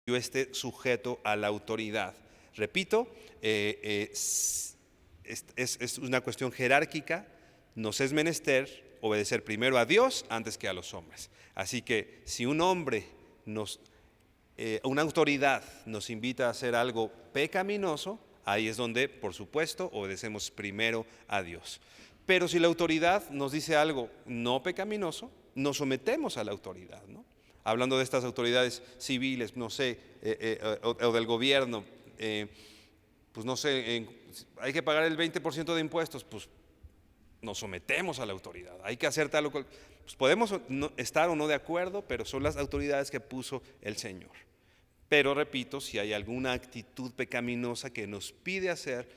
Yo esté sujeto a la autoridad. Repito, es una cuestión jerárquica, nos es menester obedecer primero a Dios antes que a los hombres. Así que si un hombre, una autoridad nos invita a hacer algo pecaminoso, ahí es donde, por supuesto, obedecemos primero a Dios. Pero si la autoridad nos dice algo no pecaminoso, nos sometemos a la autoridad, ¿no? Hablando de estas autoridades civiles, no sé, o del gobierno, pues no sé, hay que pagar el 20% de impuestos, pues nos sometemos a la autoridad. Hay que hacer tal o cual. Pues podemos estar o no de acuerdo, pero son las autoridades que puso el Señor. Pero repito, si hay alguna actitud pecaminosa que nos pide hacer,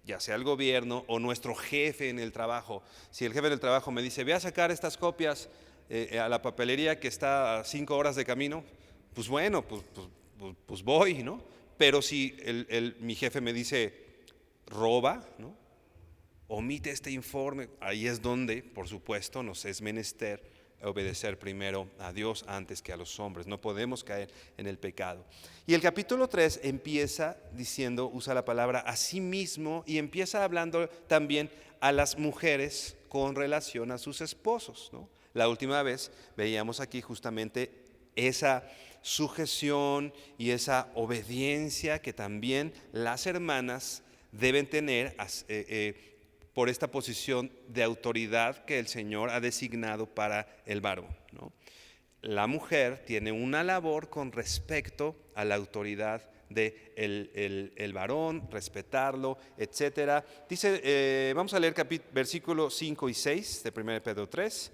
ya sea el gobierno o nuestro jefe en el trabajo, si el jefe del trabajo me dice, ve a sacar estas copias a la papelería que está a 5 horas de camino, pues bueno, pues voy, ¿no? Pero si mi jefe me dice, roba, ¿no? Omite este informe, ahí es donde, por supuesto, nos es menester obedecer primero a Dios antes que a los hombres. No podemos caer en el pecado. Y el capítulo 3 empieza diciendo, usa la palabra a sí mismo y empieza hablando también a las mujeres con relación a sus esposos, ¿no? La última vez veíamos aquí justamente esa sujeción y esa obediencia que también las hermanas deben tener por esta posición de autoridad que el Señor ha designado para el varón, ¿no? La mujer tiene una labor con respecto a la autoridad del varón, respetarlo, etcétera. Dice, vamos a leer versículos 5 y 6 de 1 Pedro 3.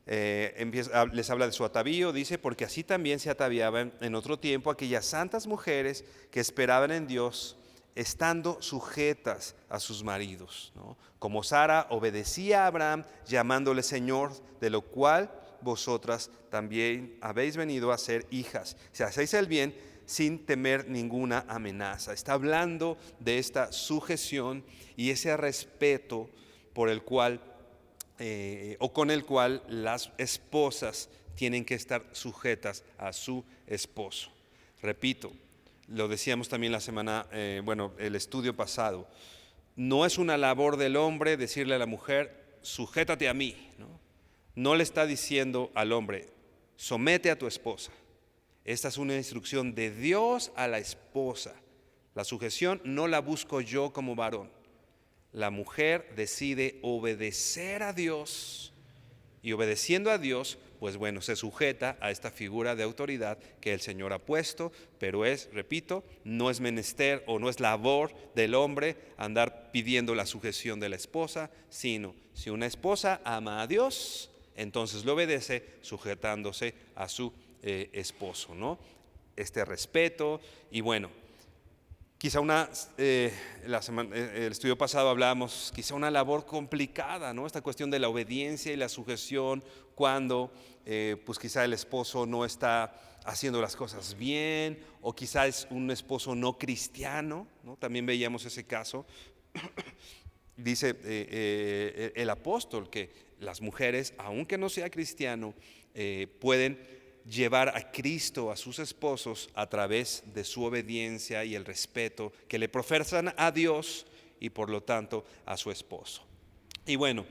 Les habla de su atavío, dice, porque así también se ataviaban en otro tiempo aquellas santas mujeres que esperaban en Dios, estando sujetas a sus maridos, ¿no? Como Sara obedecía a Abraham, llamándole Señor, de lo cual vosotras también habéis venido a ser hijas, si hacéis el bien sin temer ninguna amenaza. Está hablando de esta sujeción y ese respeto por el cual o con el cual las esposas tienen que estar sujetas a su esposo. Repito, lo decíamos también la semana, el estudio pasado, no es una labor del hombre decirle a la mujer, sujétate a mí, ¿no? No le está diciendo al hombre, somete a tu esposa. Esta es una instrucción de Dios a la esposa. La sujeción no la busco yo como varón. La mujer decide obedecer a Dios y obedeciendo a Dios, pues bueno, se sujeta a esta figura de autoridad que el Señor ha puesto, pero repito, no es menester o no es labor del hombre andar pidiendo la sujeción de la esposa, sino si una esposa ama a Dios, entonces le obedece sujetándose a su esposo, ¿no? Este respeto y bueno. Quizá el estudio pasado hablábamos, quizá una labor complicada, ¿no? Esta cuestión de la obediencia y la sujeción cuando pues quizá el esposo no está haciendo las cosas bien o quizá es un esposo no cristiano, ¿no? También veíamos ese caso. Dice el apóstol que las mujeres, aunque no sea cristiano, pueden llevar a Cristo a sus esposos a través de su obediencia y el respeto que le profesan a Dios y por lo tanto a su esposo. Y bueno,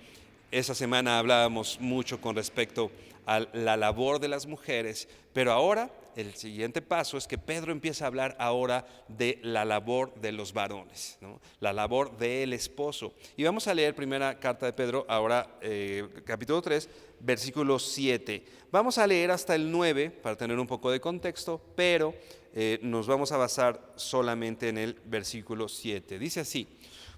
esa semana hablábamos mucho con respecto a la labor de las mujeres, pero ahora el siguiente paso es que Pedro empieza a hablar ahora de la labor de los varones, ¿no? La labor del esposo. Y vamos a leer primera carta de Pedro, ahora capítulo 3, versículo 7. Vamos a leer hasta el 9 para tener un poco de contexto, pero nos vamos a basar solamente en el versículo 7. Dice así: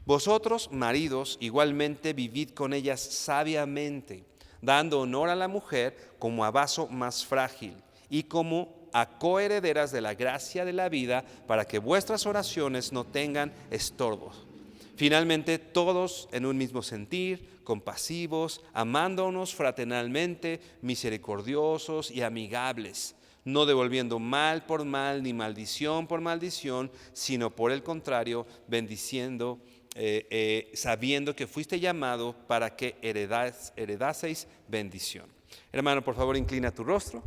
Vosotros, maridos, igualmente vivid con ellas sabiamente, dando honor a la mujer como a vaso más frágil y como a coherederas de la gracia de la vida, para que vuestras oraciones no tengan estorbos. Finalmente, todos en un mismo sentir, compasivos, amándonos fraternalmente, misericordiosos y amigables, no devolviendo mal por mal ni maldición por maldición, sino por el contrario, bendiciendo, sabiendo que fuiste llamado para que heredaseis bendición. Hermano, por favor, inclina tu rostro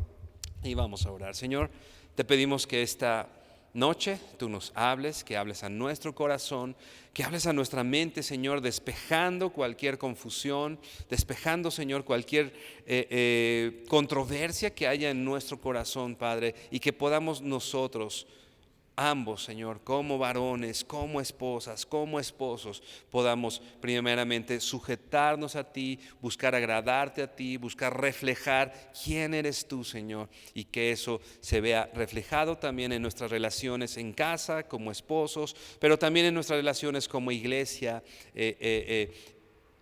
y vamos a orar. Señor, te pedimos que esta noche tú nos hables, que hables a nuestro corazón, que hables a nuestra mente, Señor, despejando cualquier confusión, despejando, Señor, cualquier controversia que haya en nuestro corazón, Padre, y que podamos nosotros, ambos, Señor, como varones, como esposas, como esposos, podamos primeramente sujetarnos a ti, buscar agradarte a ti, buscar reflejar quién eres tú, Señor, y que eso se vea reflejado también en nuestras relaciones en casa, como esposos, pero también en nuestras relaciones como iglesia,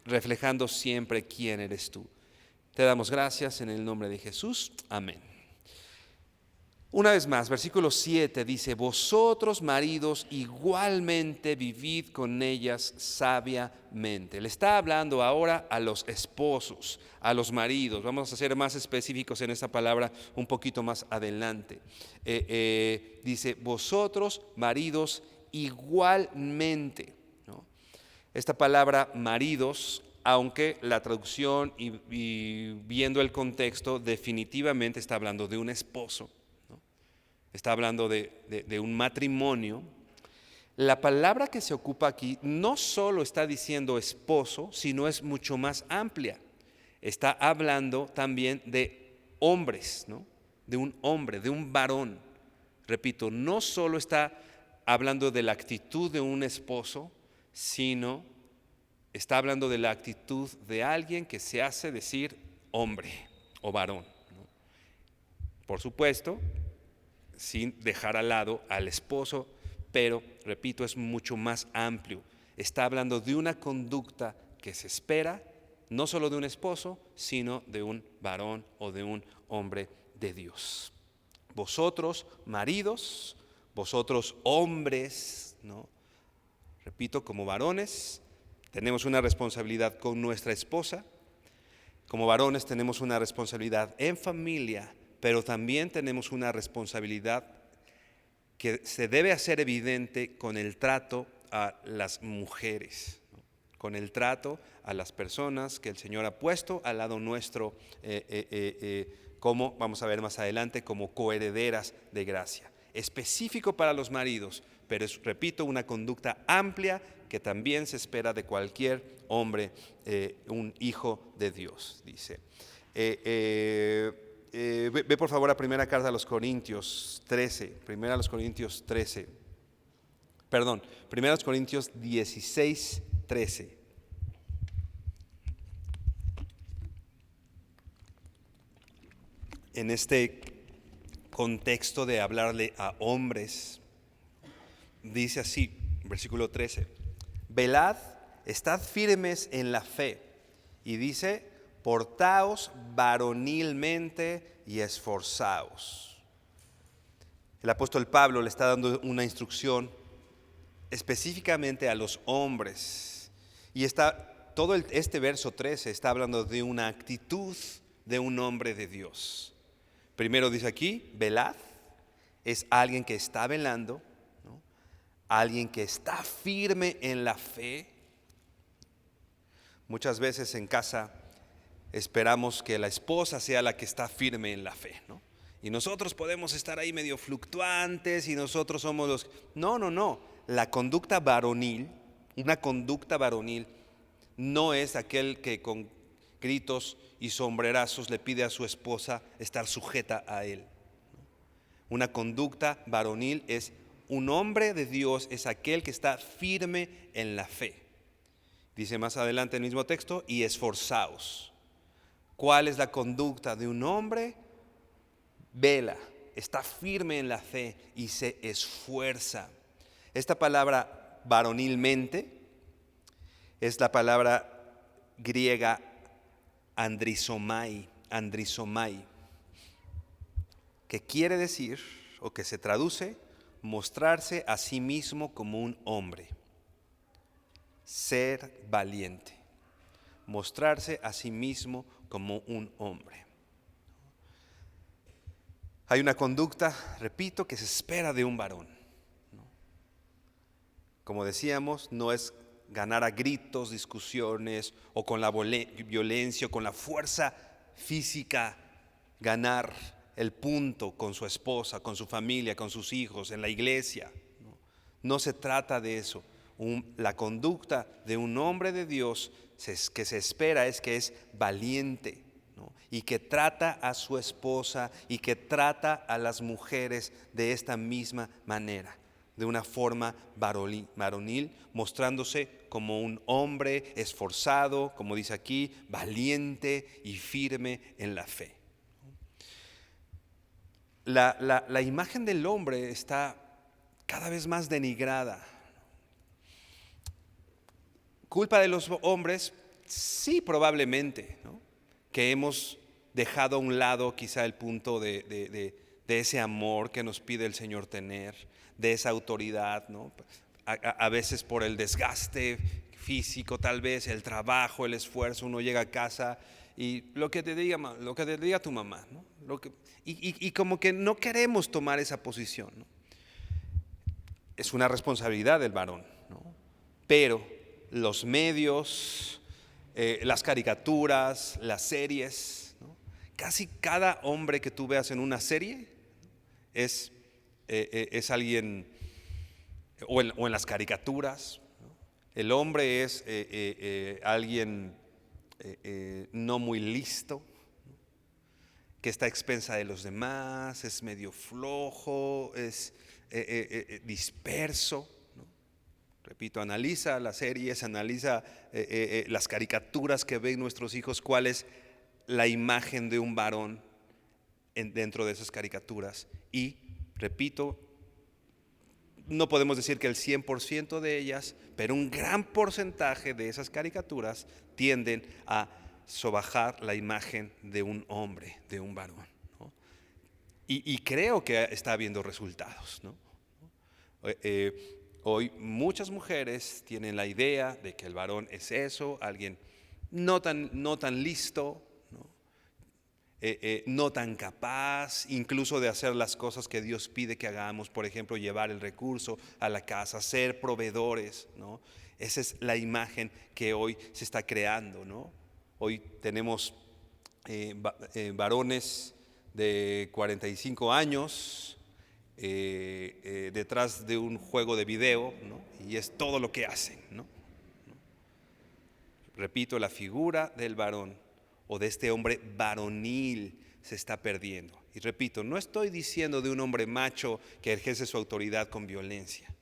reflejando siempre quién eres tú. Te damos gracias en el nombre de Jesús. Amén. Una vez más, versículo 7 dice: vosotros, maridos, igualmente vivid con ellas sabiamente. Le está hablando ahora a los esposos, a los maridos. Vamos a ser más específicos en esta palabra un poquito más adelante. Dice: vosotros, maridos, igualmente, ¿no? Esta palabra maridos, aunque la traducción y viendo el contexto definitivamente está hablando de un esposo, está hablando de un matrimonio. La palabra que se ocupa aquí no solo está diciendo esposo, sino es mucho más amplia. Está hablando también de hombres, ¿no? De un hombre, de un varón. Repito, no solo está hablando de la actitud de un esposo, sino está hablando de la actitud de alguien que se hace decir hombre o varón, ¿no? Por supuesto, sin dejar al lado al esposo, pero, repito, es mucho más amplio. Está hablando de una conducta que se espera, no solo de un esposo, sino de un varón o de un hombre de Dios. Vosotros, maridos, vosotros, hombres, ¿no? Repito, como varones, tenemos una responsabilidad con nuestra esposa. Como varones tenemos una responsabilidad en familia, pero también tenemos una responsabilidad que se debe hacer evidente con el trato a las mujeres, ¿no? Con el trato a las personas que el Señor ha puesto al lado nuestro, como vamos a ver más adelante, como coherederas de gracia. Específico para los maridos, pero es, repito, una conducta amplia que también se espera de cualquier hombre, un hijo de Dios, dice. Ve por favor a primera carta a los Corintios 13, primera a los Corintios 13, perdón, primera a los Corintios 16, 13. En este contexto de hablarle a hombres, dice así, versículo 13: velad, estad firmes en la fe, y dice: portaos varonilmente y esforzaos. El apóstol Pablo le está dando una instrucción específicamente a los hombres, y este verso 13 está hablando de una actitud de un hombre de Dios. Primero dice aquí, velad, es alguien que está velando, ¿no? Alguien que está firme en la fe. Muchas veces en casa esperamos que la esposa sea la que está firme en la fe, ¿no? Y nosotros podemos estar ahí medio fluctuantes y nosotros somos los... No. La conducta varonil, una conducta varonil, no es aquel que con gritos y sombrerazos le pide a su esposa estar sujeta a él. Una conducta varonil es un hombre de Dios, es aquel que está firme en la fe. Dice más adelante el mismo texto: y esforzaos. ¿Cuál es la conducta de un hombre? Vela, está firme en la fe y se esfuerza. Esta palabra varonilmente Es la palabra griega andrizomai, que quiere decir, o que se traduce, mostrarse a sí mismo como un hombre, ser valiente, mostrarse a sí mismo como un hombre. Hay una conducta, repito, que se espera de un varón. Como decíamos, no es ganar a gritos, discusiones o con la violencia o con la fuerza física, ganar el punto con su esposa, con su familia, con sus hijos, en la iglesia. No se trata de eso. La conducta de un hombre de Dios que se espera es que es valiente, ¿no? Y que trata a su esposa y que trata a las mujeres de esta misma manera, de una forma varonil, mostrándose como un hombre esforzado, como dice aquí, valiente y firme en la fe. La imagen del hombre está cada vez más denigrada. ¿Culpa de los hombres? Sí, probablemente, ¿no? Que hemos dejado a un lado quizá el punto de ese amor que nos pide el Señor tener, de esa autoridad, ¿no? A veces por el desgaste físico, tal vez el trabajo, el esfuerzo, uno llega a casa y lo que te diga tu mamá, ¿no? Y como que no queremos tomar esa posición, ¿no? Es una responsabilidad del varón, ¿no? Pero los medios, las caricaturas, las series, ¿no? Casi cada hombre que tú veas en una serie es alguien, o en las caricaturas, ¿no? El hombre es alguien no muy listo, que está a expensa de los demás, es medio flojo, es disperso. Repito, analiza las series, analiza las caricaturas que ven nuestros hijos, cuál es la imagen de un varón dentro de esas caricaturas. Y, repito, no podemos decir que el 100% de ellas, pero un gran porcentaje de esas caricaturas tienden a sobajar la imagen de un hombre, de un varón, ¿no? Y creo que está habiendo resultados, ¿no? Hoy muchas mujeres tienen la idea de que el varón es eso, alguien no tan listo, ¿no? No tan capaz, incluso de hacer las cosas que Dios pide que hagamos, por ejemplo, llevar el recurso a la casa, ser proveedores, ¿no? Esa es la imagen que hoy se está creando, ¿no? Hoy tenemos varones de 45 años, detrás de un juego de video, ¿no? Y es todo lo que hacen, ¿no? Repito, la figura del varón o de este hombre varonil se está perdiendo. Y repito, no estoy diciendo de un hombre macho que ejerce su autoridad con violencia.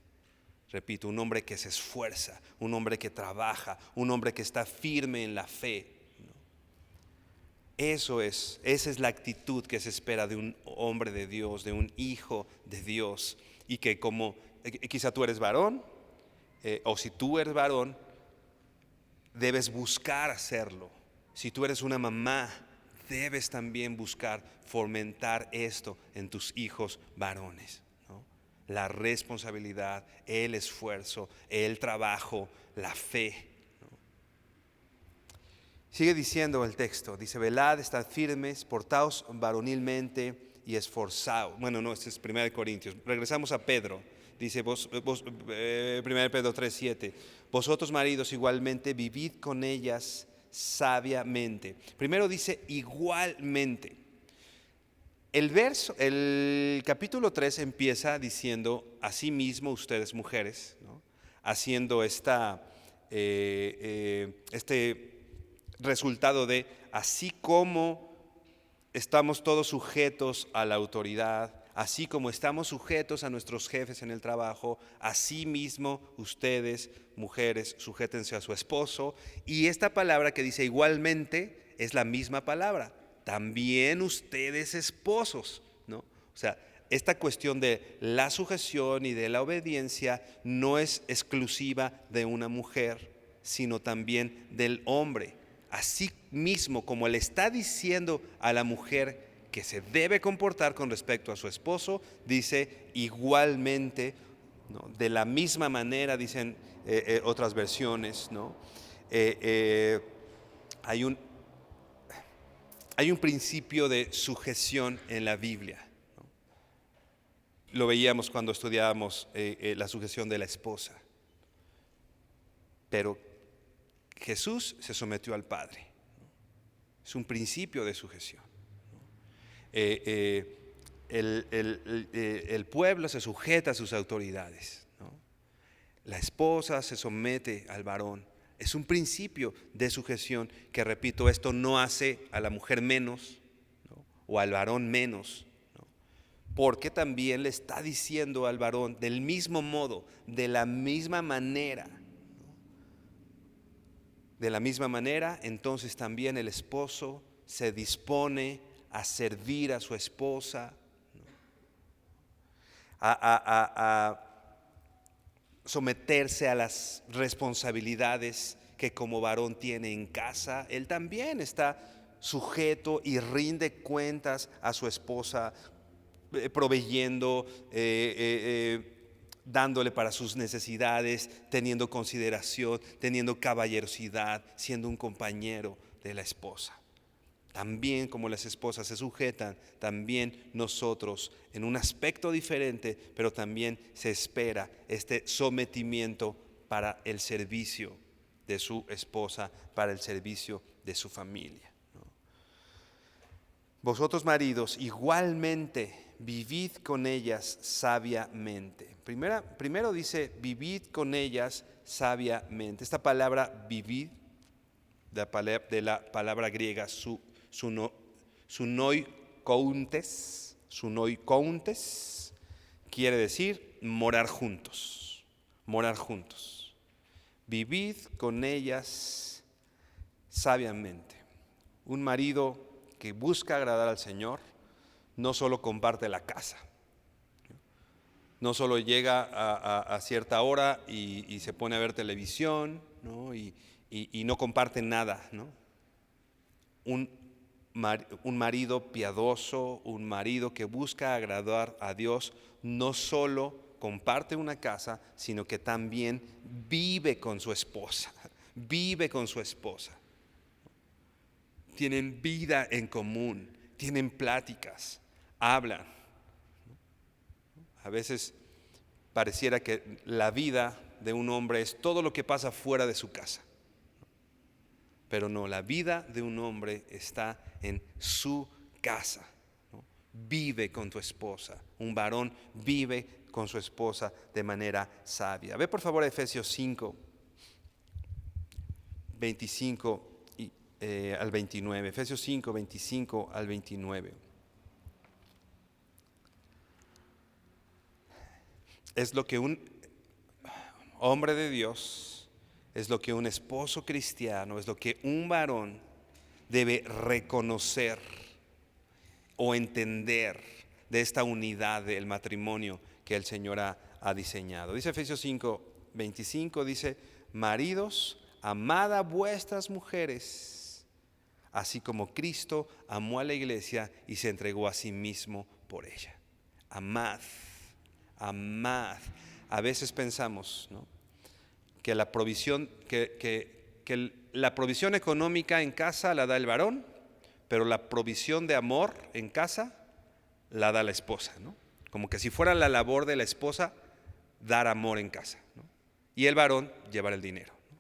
Repito, un hombre que se esfuerza, un hombre que trabaja, un hombre que está firme en la fe. Esa es la actitud que se espera de un hombre de Dios, de un hijo de Dios. Y que como quizá tú eres varón, o si tú eres varón, debes buscar hacerlo. Si tú eres una mamá, debes también buscar fomentar esto en tus hijos varones, ¿no? La responsabilidad, el esfuerzo, el trabajo, la fe. Sigue diciendo el texto, dice, velad, estad firmes, portaos varonilmente y esforzaos. Bueno, no, este es 1 Corintios. Regresamos a Pedro. Dice 1 Pedro 3:7. Vosotros maridos igualmente vivid con ellas sabiamente. Primero dice igualmente. El capítulo 3 empieza diciendo, asimismo ustedes mujeres, ¿no? Haciendo este resultado de así como estamos todos sujetos a la autoridad, así como estamos sujetos a nuestros jefes en el trabajo, así mismo ustedes, mujeres, sujétense a su esposo. Y esta palabra que dice igualmente es la misma palabra. También ustedes esposos, ¿no? O sea, esta cuestión de la sujeción y de la obediencia no es exclusiva de una mujer, sino también del hombre. Así mismo como le está diciendo a la mujer que se debe comportar con respecto a su esposo, dice igualmente, ¿no? De la misma manera, dicen otras versiones, ¿no? Hay un principio de sujeción en la Biblia. Lo veíamos cuando estudiábamos la sujeción de la esposa. Pero Jesús se sometió al Padre. Es un principio de sujeción. El pueblo se sujeta a sus autoridades, ¿no? La esposa se somete al varón. Es un principio de sujeción que, repito, esto no hace a la mujer menos, ¿no? O al varón menos, ¿no? Porque también le está diciendo al varón del mismo modo, de la misma manera, ¿no? De la misma manera, entonces también el esposo se dispone a servir a su esposa, ¿no? a someterse a las responsabilidades que como varón tiene en casa. Él también está sujeto y rinde cuentas a su esposa, proveyendo, dándole para sus necesidades, teniendo consideración, teniendo caballerosidad, siendo un compañero de la esposa. También como las esposas se sujetan, también nosotros en un aspecto diferente, pero también se espera este sometimiento para el servicio de su esposa, para el servicio de su familia, ¿no? Vosotros maridos igualmente vivid con ellas sabiamente. Primero dice vivid con ellas sabiamente. Esta palabra vivid, de la palabra griega sunoikountes, quiere decir morar juntos, morar juntos. Vivid con ellas sabiamente. Un marido que busca agradar al Señor no solo comparte la casa, no solo llega a cierta hora y se pone a ver televisión, ¿no? y no comparte nada, ¿no? Un marido piadoso, un marido que busca agradar a Dios, no solo comparte una casa, sino que también vive con su esposa, vive con su esposa. Tienen vida en común, tienen pláticas, hablan. A veces pareciera que la vida de un hombre es todo lo que pasa fuera de su casa. Pero no, la vida de un hombre está en su casa, ¿no? Vive con tu esposa. Un varón vive con su esposa de manera sabia. Ve por favor a Efesios 5, 25 al 29. Efesios 5, 25 al 29. Es lo que un hombre de Dios, es lo que un esposo cristiano, es lo que un varón debe reconocer o entender de esta unidad del matrimonio que el Señor ha diseñado. Dice Efesios 5, 25, dice: maridos, amad a vuestras mujeres, así como Cristo amó a la iglesia y se entregó a sí mismo por ella. Amad, amad. A veces pensamos, ¿no?, que la provisión, que la provisión económica en casa la da el varón, pero la provisión de amor en casa la da la esposa, ¿no? Como que si fuera la labor de la esposa dar amor en casa, ¿no? Y el varón llevar el dinero, ¿no?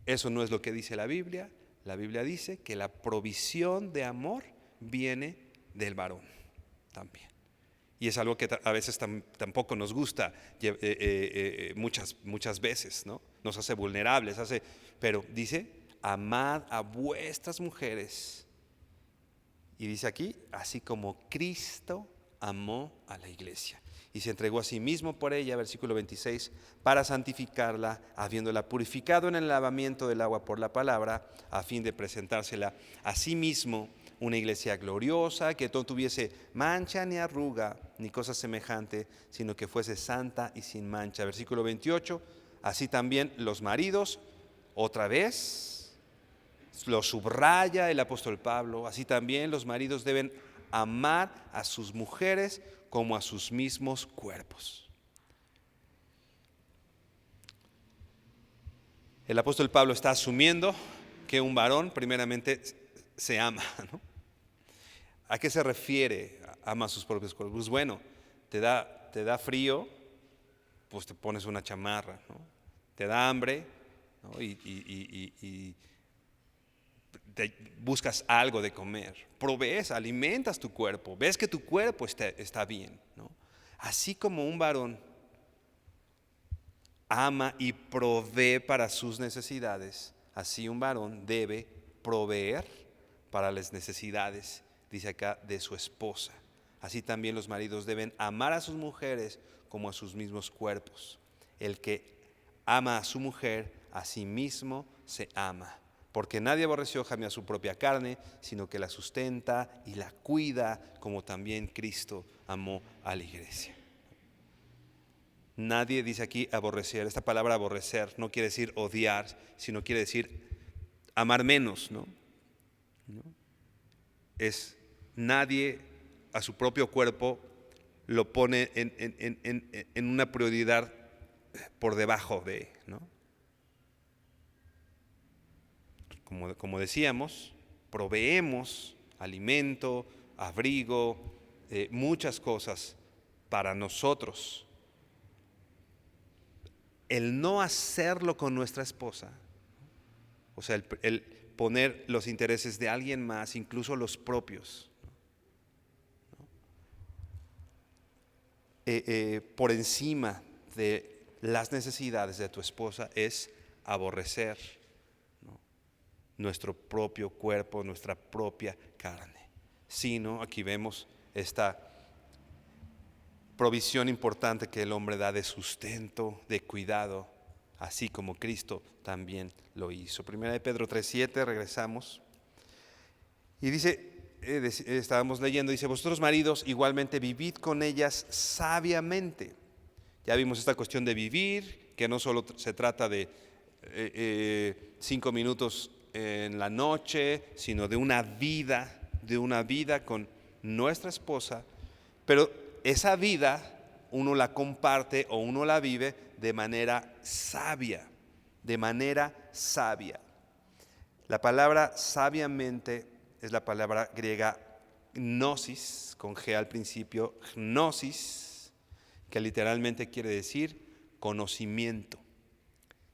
Eso no es lo que dice la Biblia. La Biblia dice que la provisión de amor viene del varón también. Y es algo que a veces tampoco nos gusta muchas veces, ¿no? Nos hace vulnerables, pero dice: amad a vuestras mujeres. Y dice aquí: así como Cristo amó a la iglesia y se entregó a sí mismo por ella, versículo 26, para santificarla, habiéndola purificado en el lavamiento del agua por la palabra, a fin de presentársela a sí mismo una iglesia gloriosa, que no tuviese mancha ni arruga ni cosa semejante, sino que fuese santa y sin mancha. Versículo 28, así también los maridos Otra vez, lo subraya el apóstol Pablo, así también los maridos deben amar a sus mujeres como a sus mismos cuerpos. El apóstol Pablo está asumiendo que un varón primeramente se ama, ¿no? ¿A qué se refiere? Ama a sus propios cuerpos. Pues bueno, te da frío, pues te pones una chamarra, ¿no? Te da hambre, ¿no? Y buscas algo de comer. Provees, alimentas tu cuerpo. Ves que tu cuerpo está bien, ¿no? Así como un varón ama y provee para sus necesidades, así un varón debe proveer para las necesidades, dice acá, de su esposa. Así también los maridos deben amar a sus mujeres como a sus mismos cuerpos. El que ama a su mujer, a sí mismo se ama. Porque nadie aborreció jamás a su propia carne, sino que la sustenta y la cuida, como también Cristo amó a la iglesia. Nadie dice aquí aborrecer. Esta palabra aborrecer no quiere decir odiar, sino quiere decir amar menos, ¿no? Es nadie a su propio cuerpo lo pone en una prioridad por debajo de, ¿no? Como decíamos, proveemos alimento, abrigo, muchas cosas para nosotros. El no hacerlo con nuestra esposa, o sea, el poner los intereses de alguien más, incluso los propios, por encima de las necesidades de tu esposa, es aborrecer, ¿no?, nuestro propio cuerpo, nuestra propia carne. Sino, aquí vemos esta provisión importante que el hombre da de sustento, de cuidado, así como Cristo también lo hizo. Primera de Pedro 3:7, regresamos. Y dice, estábamos leyendo, dice: vosotros maridos igualmente vivid con ellas sabiamente. Ya vimos esta cuestión de vivir, que no solo se trata de 5 minutos en la noche, sino de una vida con nuestra esposa, pero esa vida uno la comparte o uno la vive de manera sabia, de manera sabia. La palabra sabiamente es la palabra griega gnosis, con G al principio, gnosis, que literalmente quiere decir conocimiento,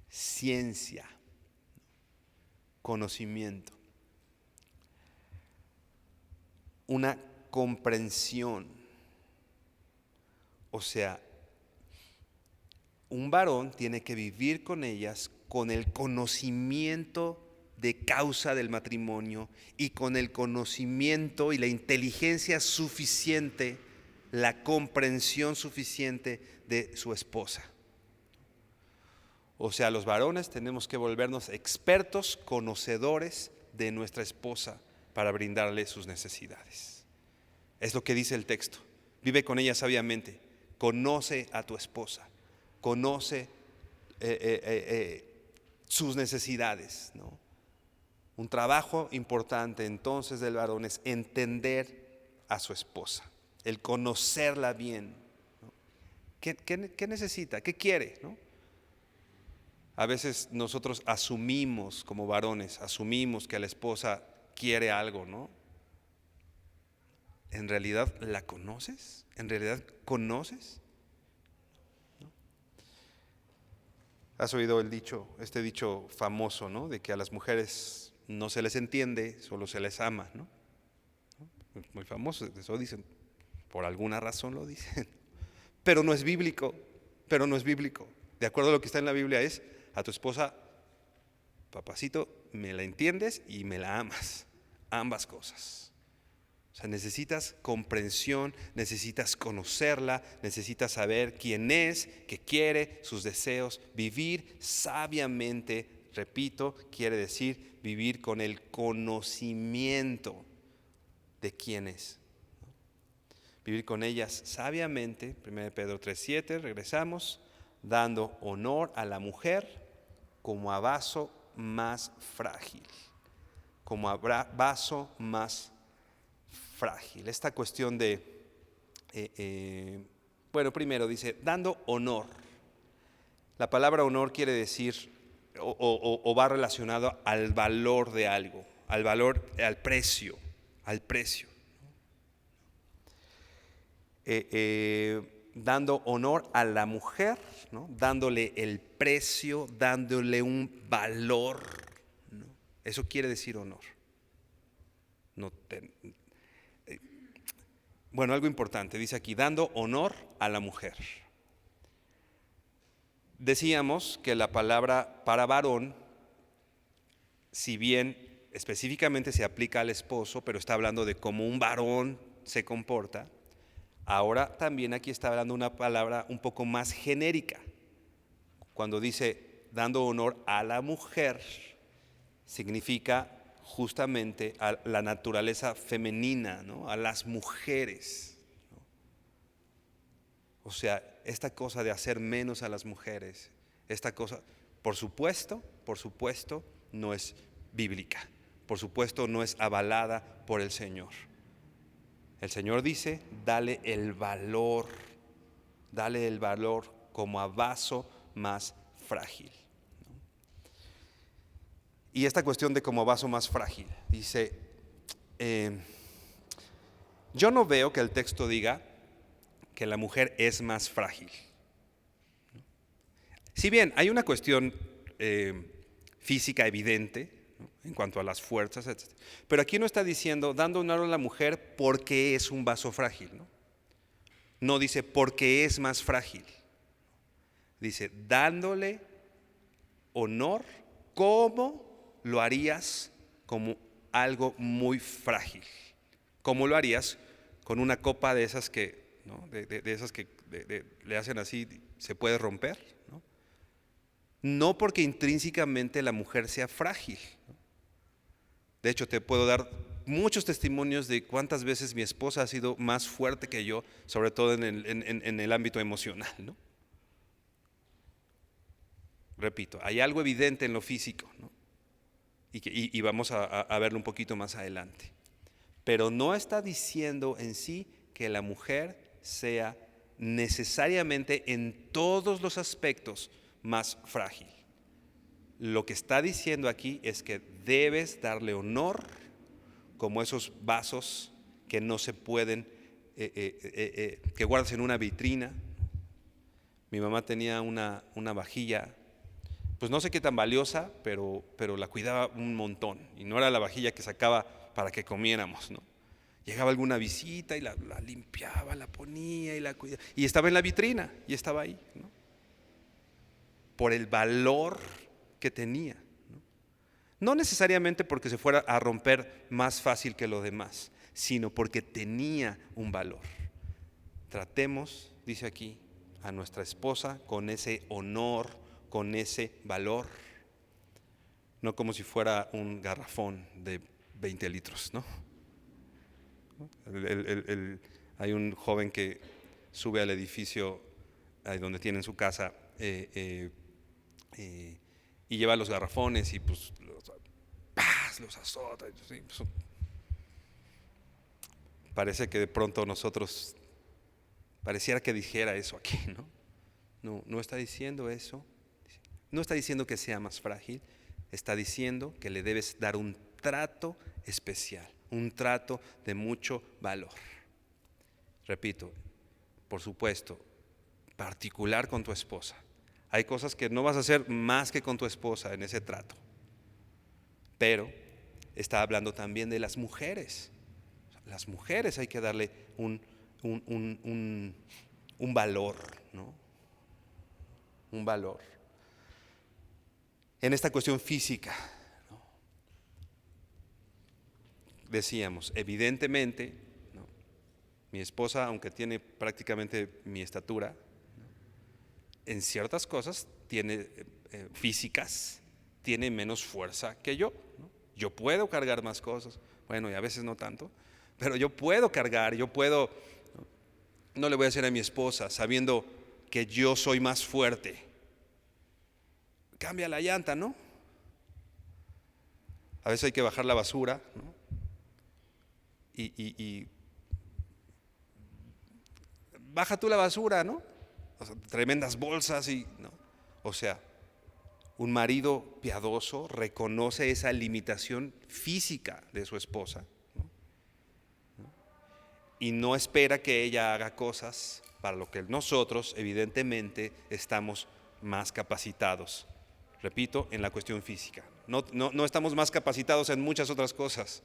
ciencia, conocimiento, una comprensión. O sea, un varón tiene que vivir con ellas con el conocimiento de causa del matrimonio y con el conocimiento y la inteligencia suficiente, la comprensión suficiente de su esposa. O sea, los varones tenemos que volvernos expertos, conocedores de nuestra esposa para brindarle sus necesidades. Es lo que dice el texto. Vive con ella sabiamente. Conoce a tu esposa. Conoce sus necesidades, ¿no? Un trabajo importante entonces del varón es entender a su esposa, el conocerla bien, ¿no? ¿Qué necesita? ¿Qué quiere, ¿no? A veces nosotros asumimos como varones, asumimos que la esposa quiere algo, ¿no? ¿En realidad la conoces? ¿En realidad conoces? ¿No? ¿Has oído este dicho famoso, ¿no?, de que a las mujeres no se les entiende, solo se les ama, ¿no? Muy famoso, eso dicen, por alguna razón lo dicen, pero no es bíblico, De acuerdo a lo que está en la Biblia es: a tu esposa, papacito, me la entiendes y me la amas, ambas cosas. O sea, necesitas comprensión, necesitas conocerla, necesitas saber quién es, qué quiere, sus deseos. Vivir sabiamente, repito, quiere decir vivir con el conocimiento de quién es. Vivir con ellas sabiamente, 1 Pedro 3:7, regresamos, dando honor a la mujer como a vaso más frágil. Como vaso más frágil. Esta cuestión de, primero dice, dando honor. La palabra honor quiere decir, o va relacionado al valor de algo, al valor, al precio. Dando honor a la mujer, ¿no? Dándole el precio, dándole un valor, ¿no? Eso quiere decir honor. Algo importante, dice aquí, dando honor a la mujer. Decíamos que la palabra para varón, si bien específicamente se aplica al esposo, pero está hablando de cómo un varón se comporta, ahora también aquí está hablando una palabra un poco más genérica. Cuando dice dando honor a la mujer, significa justamente a la naturaleza femenina, ¿no? A las mujeres, ¿no? O sea, esta cosa de hacer menos a las mujeres, esta cosa, por supuesto, no es bíblica. Por supuesto, no es avalada por el Señor. El Señor dice, dale el valor como a vaso más frágil. Y esta cuestión de como vaso más frágil, dice, yo no veo que el texto diga que la mujer es más frágil. Si bien hay una cuestión física evidente, ¿no? En cuanto a las fuerzas, etc. Pero aquí no está diciendo dando honor a la mujer porque es un vaso frágil, ¿no? No dice porque es más frágil. Dice dándole honor como lo harías como algo muy frágil. Como lo harías con una copa de esas que, ¿no? de esas que le hacen así, se puede romper, ¿no? No porque intrínsecamente la mujer sea frágil, ¿no? De hecho, te puedo dar muchos testimonios de cuántas veces mi esposa ha sido más fuerte que yo, sobre todo en el ámbito emocional, ¿no? Repito, hay algo evidente en lo físico, ¿no? Y vamos a verlo un poquito más adelante. Pero no está diciendo en sí que la mujer sea necesariamente en todos los aspectos más frágil. Lo que está diciendo aquí es que debes darle honor como esos vasos que no se pueden, que guardas en una vitrina. Mi mamá tenía una vajilla, pues no sé qué tan valiosa, pero la cuidaba un montón. Y no era la vajilla que sacaba para que comiéramos, ¿no? Llegaba alguna visita y la limpiaba, la ponía y la cuidaba. Y estaba en la vitrina y estaba ahí, ¿no? Por el valor que tenía, ¿no? No necesariamente porque se fuera a romper más fácil que lo demás, sino porque tenía un valor. Tratemos, dice aquí, a nuestra esposa con ese honor, con ese valor, no como si fuera un garrafón de 20 litros, ¿no? Hay un joven que sube al edificio ahí donde tienen su casa y lleva los garrafones y pues los azota. ¿Sí? Pues, parece que de pronto nosotros, pareciera que dijera eso aquí, ¿no? No está diciendo eso. No está diciendo que sea más frágil, está diciendo que le debes dar un trato especial, un trato de mucho valor. Repito, por supuesto, particular con tu esposa. Hay cosas que no vas a hacer más que con tu esposa en ese trato. Pero está hablando también de las mujeres. Las mujeres hay que darle un valor, ¿no? Un valor. En esta cuestión física, ¿no? Decíamos, evidentemente, ¿no? Mi esposa, aunque tiene prácticamente mi estatura, ¿no? En ciertas cosas tiene físicas, tiene menos fuerza que yo, ¿no? Yo puedo cargar más cosas, bueno, y a veces no tanto, pero yo puedo cargar, no le voy a decir a mi esposa, sabiendo que yo soy más fuerte, cambia la llanta, ¿no? A veces hay que bajar la basura, ¿no? Y baja tú la basura, ¿no? O sea, tremendas bolsas ¿no? O sea, un marido piadoso reconoce esa limitación física de su esposa, ¿no? Y no espera que ella haga cosas para lo que nosotros evidentemente estamos más capacitados. Repito, en la cuestión física. No estamos más capacitados en muchas otras cosas,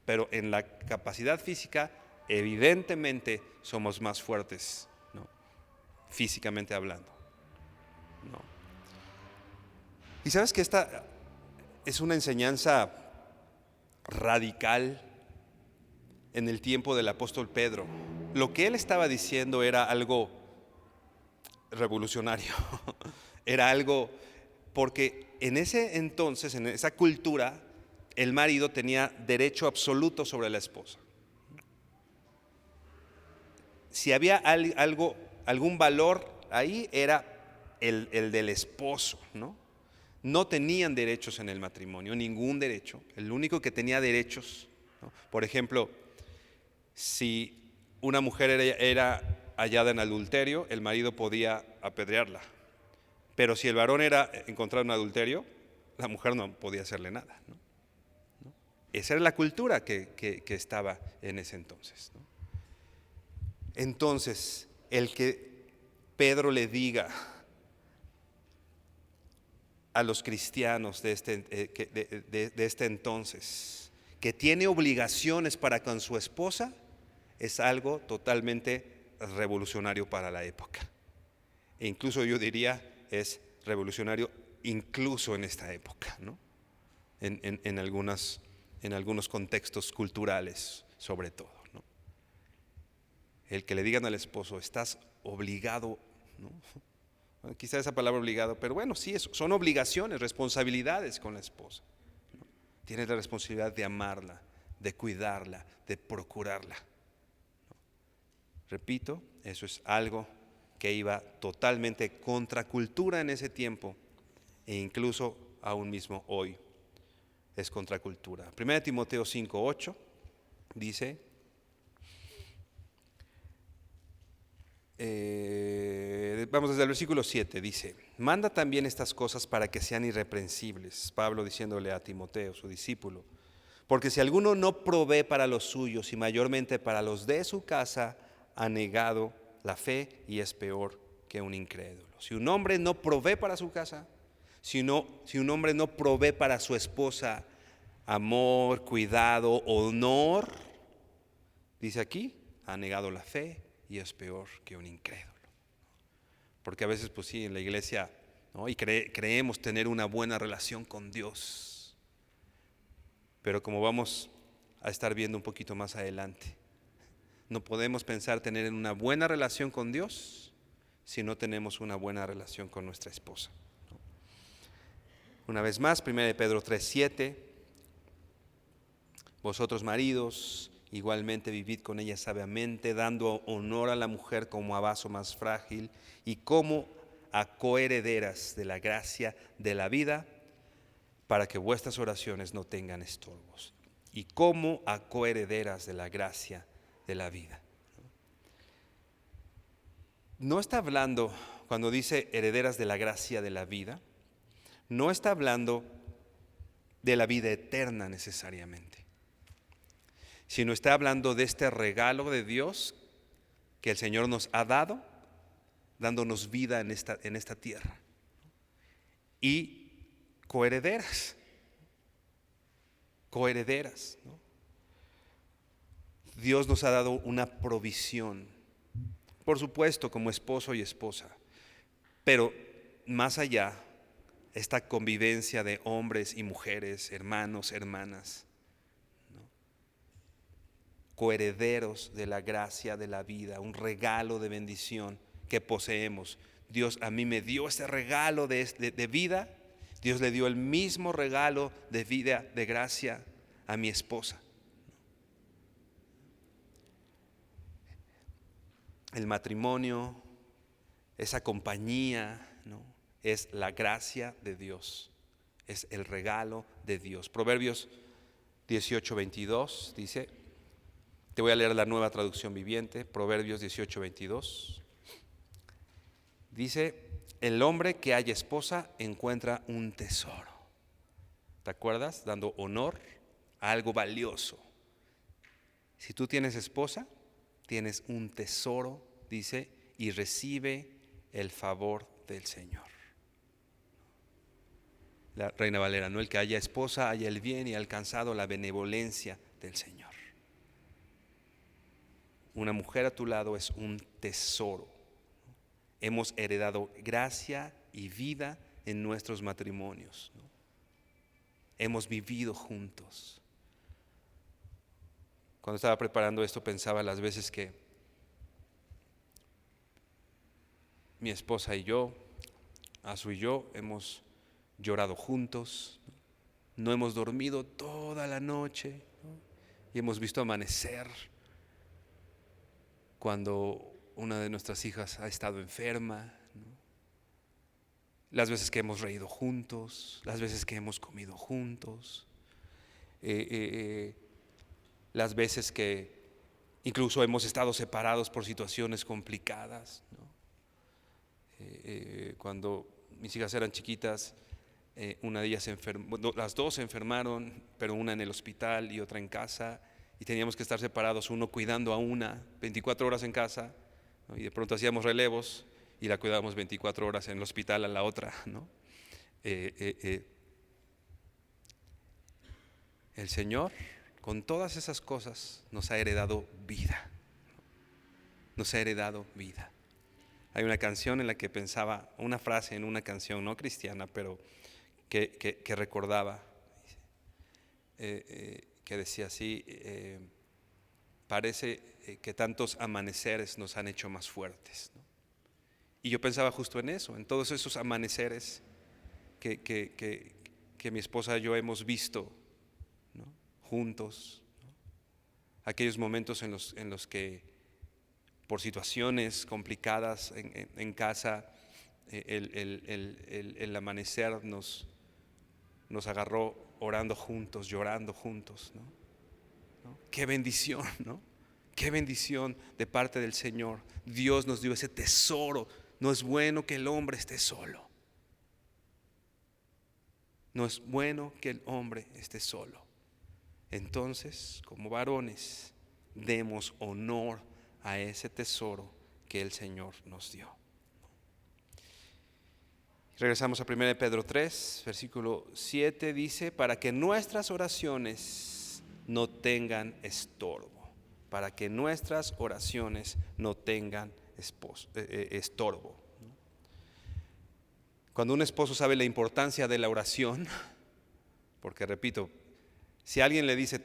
pero en la capacidad física evidentemente somos más fuertes, ¿no? Físicamente hablando, ¿no? Y sabes que esta es una enseñanza radical en el tiempo del apóstol Pedro. Lo que él estaba diciendo era algo revolucionario. Era algo, porque en ese entonces, en esa cultura, el marido tenía derecho absoluto sobre la esposa. Si había algún valor ahí, era el del esposo, ¿no? No tenían derechos en el matrimonio, ningún derecho. El único que tenía derechos, ¿no? Por ejemplo, si una mujer era hallada en adulterio, el marido podía apedrearla. Pero si el varón era encontrado en adulterio, la mujer no podía hacerle nada, ¿no? Esa era la cultura que estaba en ese entonces, ¿no? Entonces, el que Pedro le diga a los cristianos de este entonces que tiene obligaciones para con su esposa es algo totalmente revolucionario para la época. E incluso yo diría es revolucionario incluso en esta época, ¿no? En algunos contextos culturales sobre todo, ¿no? El que le digan al esposo, estás obligado, ¿no? Bueno, quizá esa palabra obligado, pero bueno, sí, son obligaciones, responsabilidades con la esposa, ¿no? Tienes la responsabilidad de amarla, de cuidarla, de procurarla, ¿no? Repito, eso es algo que iba totalmente contra cultura en ese tiempo e incluso aún mismo hoy es contracultura. 1 Timoteo 5:8 dice, vamos desde el versículo 7, dice, manda también estas cosas para que sean irreprensibles. Pablo diciéndole a Timoteo, su discípulo, porque si alguno no provee para los suyos y mayormente para los de su casa, ha negado la fe y es peor que un incrédulo. Si un hombre no provee para su casa, si un hombre no provee para su esposa amor, cuidado, honor, dice aquí, ha negado la fe y es peor que un incrédulo. Porque a veces, pues sí, en la iglesia, ¿no? Y creemos tener una buena relación con Dios, pero como vamos a estar viendo un poquito más adelante, no podemos pensar tener una buena relación con Dios si no tenemos una buena relación con nuestra esposa, ¿no? Una vez más, 1 Pedro 3:7, vosotros maridos, igualmente vivid con ella sabiamente, dando honor a la mujer como a vaso más frágil y como a coherederas de la gracia de la vida, para que vuestras oraciones no tengan estorbos. Y como a coherederas de la gracia de la vida. No está hablando, cuando dice herederas de la gracia de la vida, no está hablando de la vida eterna necesariamente, sino está hablando de este regalo de Dios que el Señor nos ha dado, dándonos vida en esta tierra. Y coherederas, ¿no? Dios nos ha dado una provisión, por supuesto, como esposo y esposa, pero más allá, esta convivencia de hombres y mujeres, hermanos, hermanas, ¿no? Coherederos de la gracia de la vida, un regalo de bendición que poseemos. Dios a mí me dio este regalo de vida. Dios le dio el mismo regalo de vida, de gracia a mi esposa. El matrimonio, esa compañía, ¿no? Es la gracia de Dios, es el regalo de Dios. Proverbios 18:22 dice, te voy a leer la Nueva Traducción Viviente, Proverbios 18:22. Dice, el hombre que haya esposa encuentra un tesoro. ¿Te acuerdas? Dando honor a algo valioso. Si tú tienes esposa, tienes un tesoro, dice, y recibe el favor del Señor. La Reina Valera, ¿no? El que haya esposa, haya el bien y ha alcanzado la benevolencia del Señor. Una mujer a tu lado es un tesoro. Hemos heredado gracia y vida en nuestros matrimonios, ¿no? Hemos vivido juntos. Cuando estaba preparando esto pensaba las veces que mi esposa y yo, Azu y yo, hemos llorado juntos, no hemos dormido toda la noche, ¿no? Y hemos visto amanecer cuando una de nuestras hijas ha estado enferma, ¿no? Las veces que hemos reído juntos, las veces que hemos comido juntos, las veces que incluso hemos estado separados por situaciones complicadas, ¿no? Cuando mis hijas eran chiquitas, una de ellas se enfermó, las dos se enfermaron, pero una en el hospital y otra en casa, y teníamos que estar separados, uno cuidando a una 24 horas en casa, ¿no? Y de pronto hacíamos relevos y la cuidábamos 24 horas en el hospital a la otra, ¿no? El Señor, con todas esas cosas, nos ha heredado vida. Nos ha heredado vida. Hay una canción en la que pensaba, una frase en una canción no cristiana, pero que recordaba, que decía así, parece que tantos amaneceres nos han hecho más fuertes, ¿no? Y yo pensaba justo en eso, en todos esos amaneceres que mi esposa y yo hemos visto, ¿no? Juntos, ¿no? Aquellos momentos en los que por situaciones complicadas en casa, el amanecer nos agarró orando juntos, llorando juntos, ¿no? ¿No? Qué bendición, ¿no? Qué bendición de parte del Señor. Dios nos dio ese tesoro. No es bueno que el hombre esté solo. No es bueno que el hombre esté solo. Entonces, como varones, demos honor a ese tesoro que el Señor nos dio. Regresamos a 1 Pedro 3, versículo 7, dice, para que nuestras oraciones no tengan estorbo, para que nuestras oraciones no tengan estorbo. Cuando un esposo sabe la importancia de la oración, porque repito, si alguien le dice,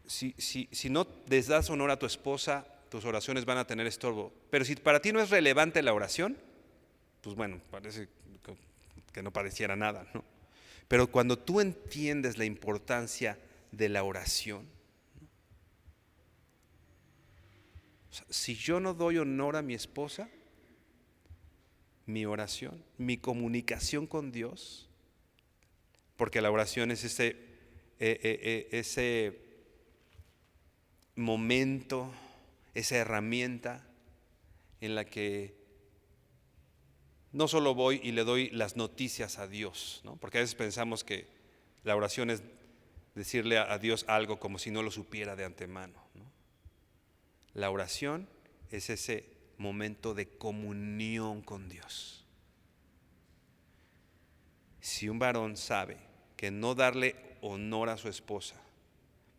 si no les das honor a tu esposa, tus oraciones van a tener estorbo, pero si para ti no es relevante la oración, pues bueno, parece que no pareciera nada, ¿no? Pero cuando tú entiendes la importancia de la oración, ¿no? O sea, si yo no doy honor a mi esposa, mi oración, mi comunicación con Dios, porque la oración es ese momento, esa herramienta en la que no solo voy y le doy las noticias a Dios, ¿no? Porque a veces pensamos que la oración es decirle a Dios algo como si no lo supiera de antemano, ¿no? La oración es ese momento de comunión con Dios. Si un varón sabe que no darle honor a su esposa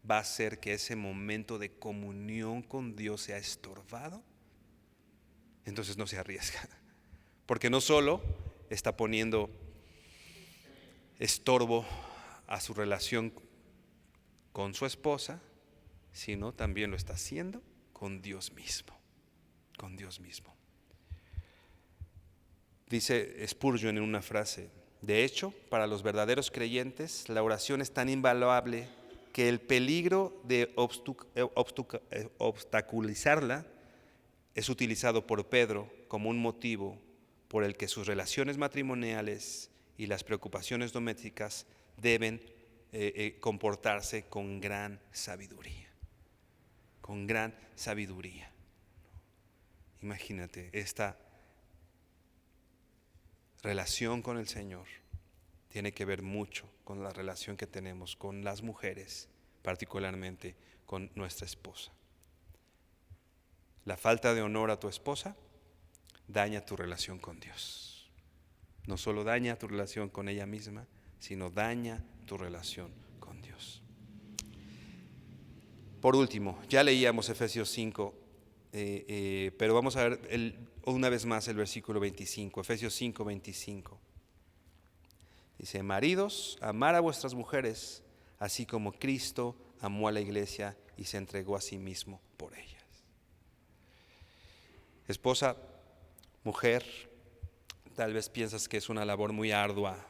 va a hacer que ese momento de comunión con Dios sea estorbado, entonces no se arriesga. Porque no solo está poniendo estorbo a su relación con su esposa, sino también lo está haciendo con Dios mismo. Con Dios mismo. Dice Spurgeon en una frase, de hecho, para los verdaderos creyentes, la oración es tan invaluable que el peligro de obstaculizarla es utilizado por Pedro como un motivo por el que sus relaciones matrimoniales y las preocupaciones domésticas deben comportarse con gran sabiduría. Con gran sabiduría. Imagínate, esta relación con el Señor tiene que ver mucho con la relación que tenemos con las mujeres, particularmente con nuestra esposa. La falta de honor a tu esposa daña tu relación con Dios. No solo daña tu relación con ella misma, sino daña tu relación con Dios. Por último, ya leíamos Efesios 5, pero vamos a ver una vez más el versículo 25, Efesios 5, 25. Dice: maridos, amar a vuestras mujeres, así como Cristo amó a la iglesia y se entregó a sí mismo por ellas. Esposa, mujer, tal vez piensas que es una labor muy ardua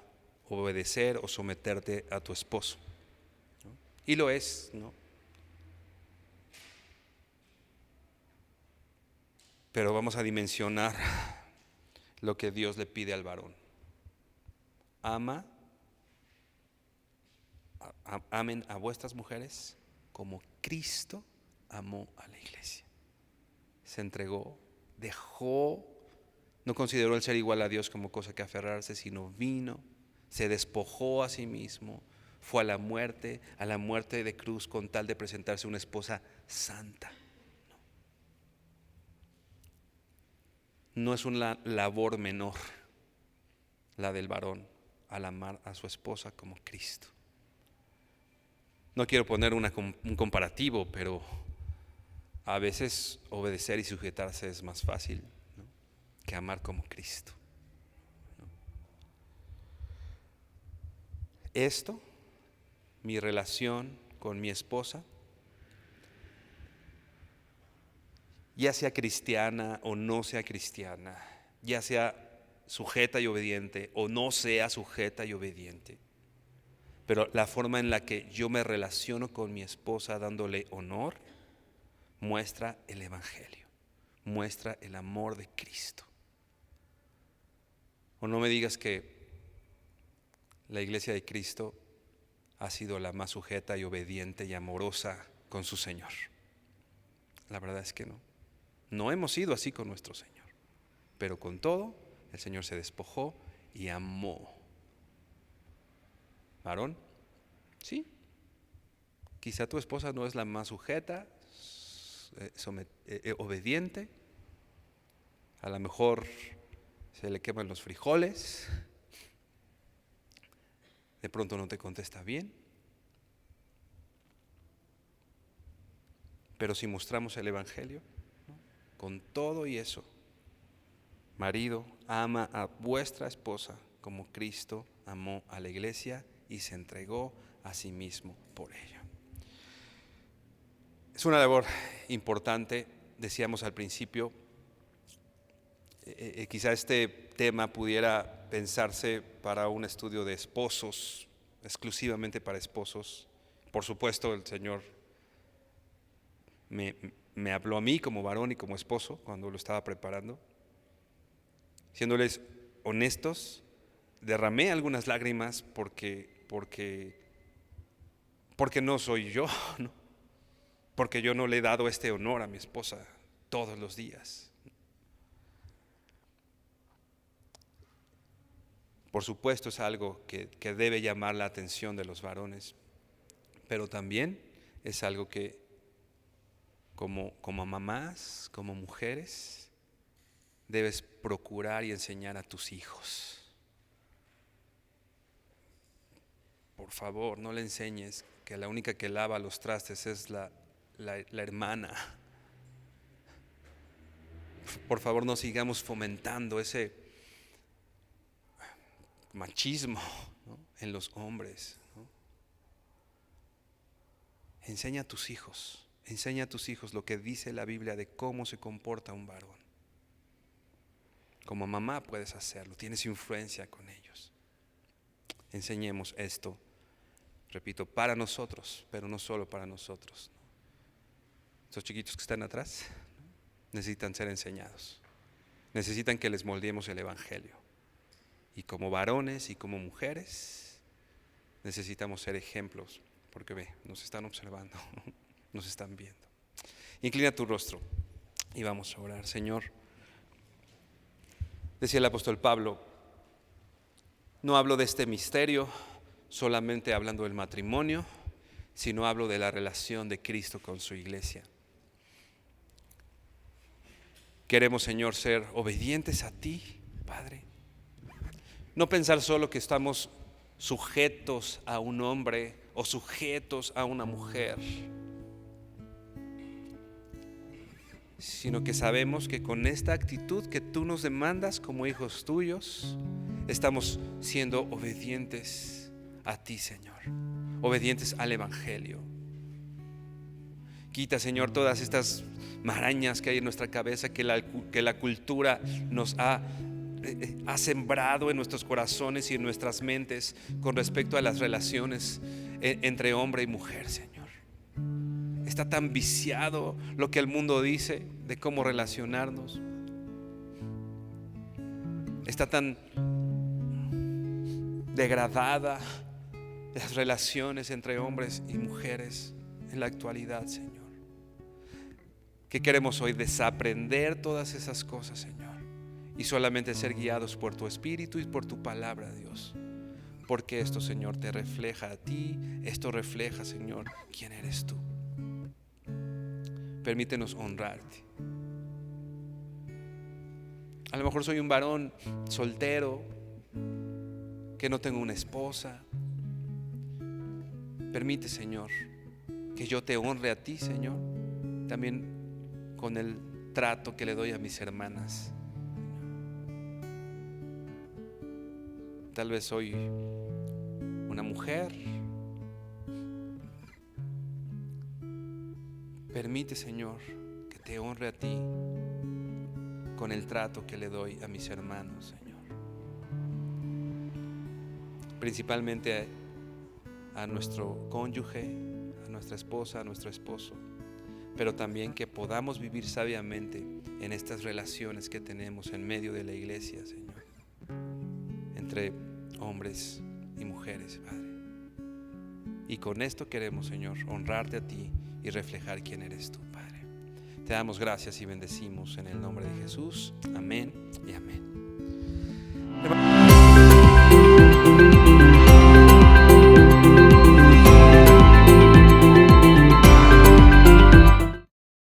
obedecer o someterte a tu esposo, ¿no? Y lo es, ¿no? Pero vamos a dimensionar lo que Dios le pide al varón. Amen a vuestras mujeres como Cristo amó a la iglesia. Se entregó, dejó, no consideró el ser igual a Dios como cosa que aferrarse, sino vino, se despojó a sí mismo, fue a la muerte de cruz con tal de presentarse una esposa santa. No es una labor menor la del varón al amar a su esposa como Cristo. No quiero poner un comparativo, pero a veces obedecer y sujetarse es más fácil, ¿no?, que amar como Cristo, ¿no? Esto, mi relación con mi esposa, ya sea cristiana o no sea cristiana, ya sea sujeta y obediente o no sea sujeta y obediente, pero la forma en la que yo me relaciono con mi esposa dándole honor muestra el Evangelio, muestra el amor de Cristo. O no me digas que la iglesia de Cristo ha sido la más sujeta y obediente y amorosa con su Señor. La verdad es que no. No hemos sido así con nuestro Señor. Pero con todo, el Señor se despojó y amó. ¿Varón? Sí. Quizá tu esposa no es la más sujeta, obediente. A lo mejor se le queman los frijoles. De pronto no te contesta bien. Pero si mostramos el Evangelio, ¿no?, con todo y eso, marido, ama a vuestra esposa como Cristo amó a la iglesia y se entregó a sí mismo por ella. Es una labor importante, decíamos al principio. Quizá este tema pudiera pensarse para un estudio de esposos, exclusivamente para esposos. Por supuesto, el Señor me habló a mí como varón y como esposo cuando lo estaba preparando. Siéndoles honestos, derramé algunas lágrimas porque no soy yo, ¿no? Porque yo no le he dado este honor a mi esposa todos los días. Por supuesto es algo que debe llamar la atención de los varones, pero también es algo que como mamás, como mujeres, debes procurar y enseñar a tus hijos. Por favor, no le enseñes que la única que lava los trastes es la hermana. Por favor, no sigamos fomentando ese machismo, ¿no?, en los hombres, ¿no? Enseña a tus hijos lo que dice la Biblia de cómo se comporta un varón. Como mamá puedes hacerlo, tienes influencia con ellos. Enseñemos esto, repito, para nosotros, pero no solo para nosotros. Esos chiquitos que están atrás necesitan ser enseñados, necesitan que les moldeemos el Evangelio. Y como varones y como mujeres, necesitamos ser ejemplos, porque ve, nos están observando, nos están viendo. Inclina tu rostro y vamos a orar. Señor, decía el apóstol Pablo, no hablo de este misterio solamente hablando del matrimonio, sino hablo de la relación de Cristo con su iglesia. Queremos, Señor, ser obedientes a ti, Padre. No pensar solo que estamos sujetos a un hombre o sujetos a una mujer, sino que sabemos que con esta actitud que tú nos demandas como hijos tuyos, estamos siendo obedientes a ti, Señor, obedientes al Evangelio. Quita, Señor, todas estas marañas que hay en nuestra cabeza, que la cultura nos ha sembrado en nuestros corazones y en nuestras mentes con respecto a las relaciones entre hombre y mujer, Señor. Está tan viciado lo que el mundo dice de cómo relacionarnos. Está tan degradada las relaciones entre hombres y mujeres en la actualidad, Señor. Que queremos hoy desaprender todas esas cosas, Señor, y solamente ser guiados por tu Espíritu y por tu palabra, Dios. Porque esto, Señor, te refleja a ti. Esto refleja, Señor, quién eres tú. Permítenos honrarte. A lo mejor soy un varón soltero, que no tengo una esposa. Permite, Señor, que yo te honre a ti, Señor, también con el trato que le doy a mis hermanas. Tal vez soy una mujer. Permite, Señor, que te honre a ti con el trato que le doy a mis hermanos, Señor. Principalmente a nuestro cónyuge, a nuestra esposa, a nuestro esposo, pero también que podamos vivir sabiamente en estas relaciones que tenemos en medio de la iglesia, Señor, entre hombres y mujeres, Padre. Y con esto queremos, Señor, honrarte a ti y reflejar quién eres tú, Padre. Te damos gracias y bendecimos en el nombre de Jesús. Amén y amén.